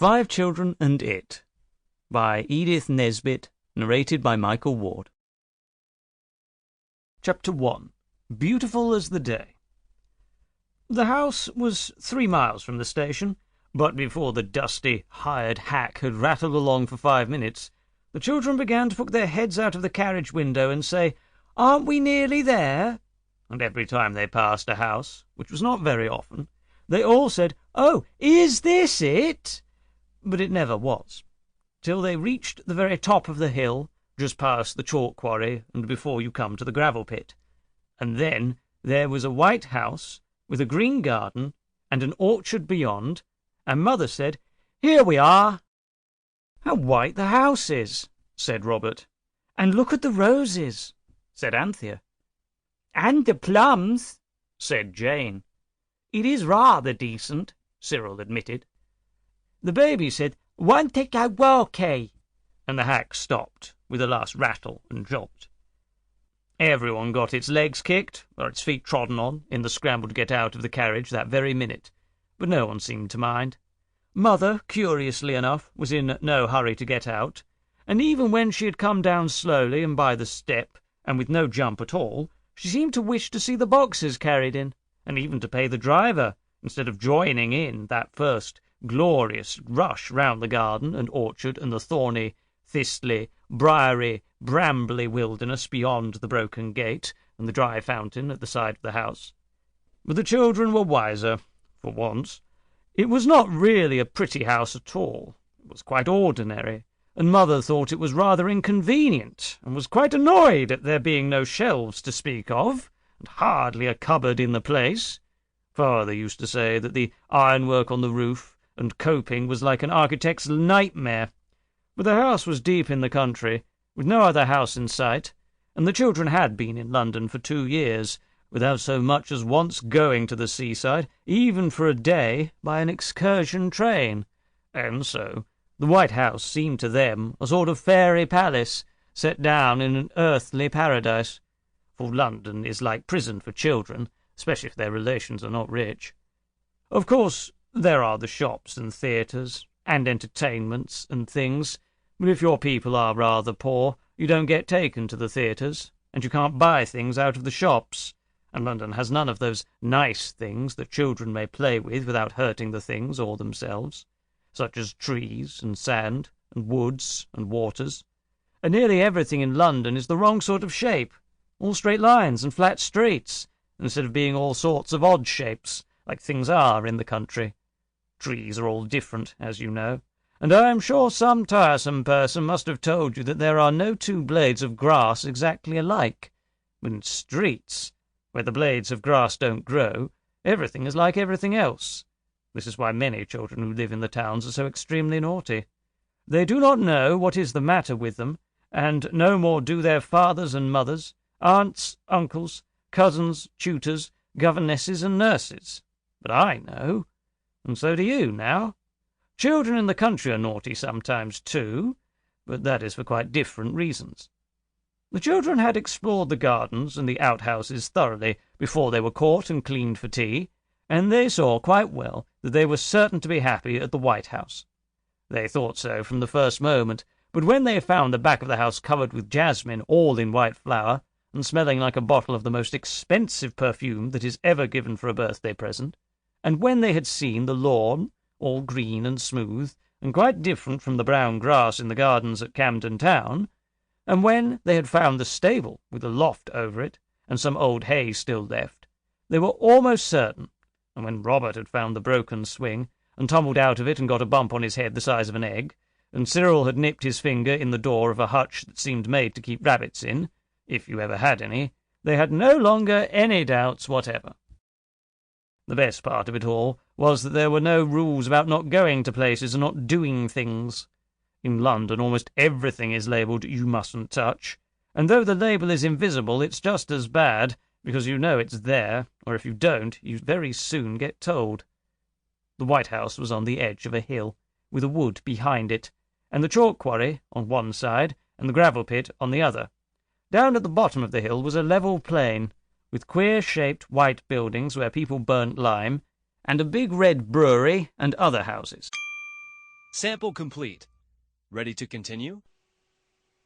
Five Children and It, by Edith Nesbit, narrated by Michael Ward. Chapter 1. Beautiful as the Day. The house was 3 miles from the station, but before the dusty, hired hack had rattled along for 5 minutes, the children began to poke their heads out of the carriage window and say, "Aren't we nearly there?" And every time they passed a house, which was not very often, they all said, "Oh, is this it?" But it never was, till they reached the very top of the hill, just past the chalk quarry and before you come to the gravel pit. And then there was a white house, with a green garden, and an orchard beyond, and Mother said, "Here we are." "How white the house is," said Robert. "And look at the roses," said Anthea. "And the plums," said Jane. "It is rather decent," Cyril admitted. The baby said, "Want to go walking?" and the hack stopped with a last rattle and jolt. Everyone got its legs kicked, or its feet trodden on, in the scramble to get out of the carriage that very minute, but no one seemed to mind. Mother, curiously enough, was in no hurry to get out, and even when she had come down slowly and by the step, and with no jump at all, she seemed to wish to see the boxes carried in, and even to pay the driver, instead of joining in that first glorious rush round the garden and orchard and the thorny, thistly, briary, brambly wilderness beyond the broken gate and the dry fountain at the side of the house. But the children were wiser, for once. It was not really a pretty house at all. It was quite ordinary, and Mother thought it was rather inconvenient, and was quite annoyed at there being no shelves to speak of, and hardly a cupboard in the place. Father used to say that the ironwork on the roof and coping was like an architect's nightmare. But the house was deep in the country, with no other house in sight, and the children had been in London for 2 years, without so much as once going to the seaside, even for a day, by an excursion train. And so the White House seemed to them a sort of fairy palace, set down in an earthly paradise. For London is like prison for children, especially if their relations are not rich. Of course, there are the shops and theatres, and entertainments and things, but if your people are rather poor, you don't get taken to the theatres, and you can't buy things out of the shops, and London has none of those nice things that children may play with without hurting the things or themselves, such as trees and sand and woods and waters, and nearly everything in London is the wrong sort of shape, all straight lines and flat streets, instead of being all sorts of odd shapes, like things are in the country. Trees are all different, as you know, and I am sure some tiresome person must have told you that there are no 2 blades of grass exactly alike. But in streets, where the blades of grass don't grow, everything is like everything else. This is why many children who live in the towns are so extremely naughty. They do not know what is the matter with them, and no more do their fathers and mothers, aunts, uncles, cousins, tutors, governesses, and nurses. But I know. And so do you, now. Children in the country are naughty sometimes, too, but that is for quite different reasons. The children had explored the gardens and the outhouses thoroughly before they were caught and cleaned for tea, and they saw quite well that they were certain to be happy at the White House. They thought so from the first moment, but when they found the back of the house covered with jasmine, all in white flower, and smelling like a bottle of the most expensive perfume that is ever given for a birthday present, and when they had seen the lawn, all green and smooth, and quite different from the brown grass in the gardens at Camden Town, and when they had found the stable with a loft over it, and some old hay still left, they were almost certain, and when Robert had found the broken swing, and tumbled out of it and got a bump on his head the size of an egg, and Cyril had nipped his finger in the door of a hutch that seemed made to keep rabbits in, if you ever had any, they had no longer any doubts whatever. The best part of it all was that there were no rules about not going to places and not doing things. In London almost everything is labelled "you mustn't touch," and though the label is invisible, it's just as bad, because you know it's there, or if you don't, you very soon get told. The White House was on the edge of a hill, with a wood behind it, and the chalk quarry on one side, and the gravel pit on the other. Down at the bottom of the hill was a level plain, with queer-shaped white buildings where people burnt lime, and a big red brewery and other houses. Sample complete. Ready to continue?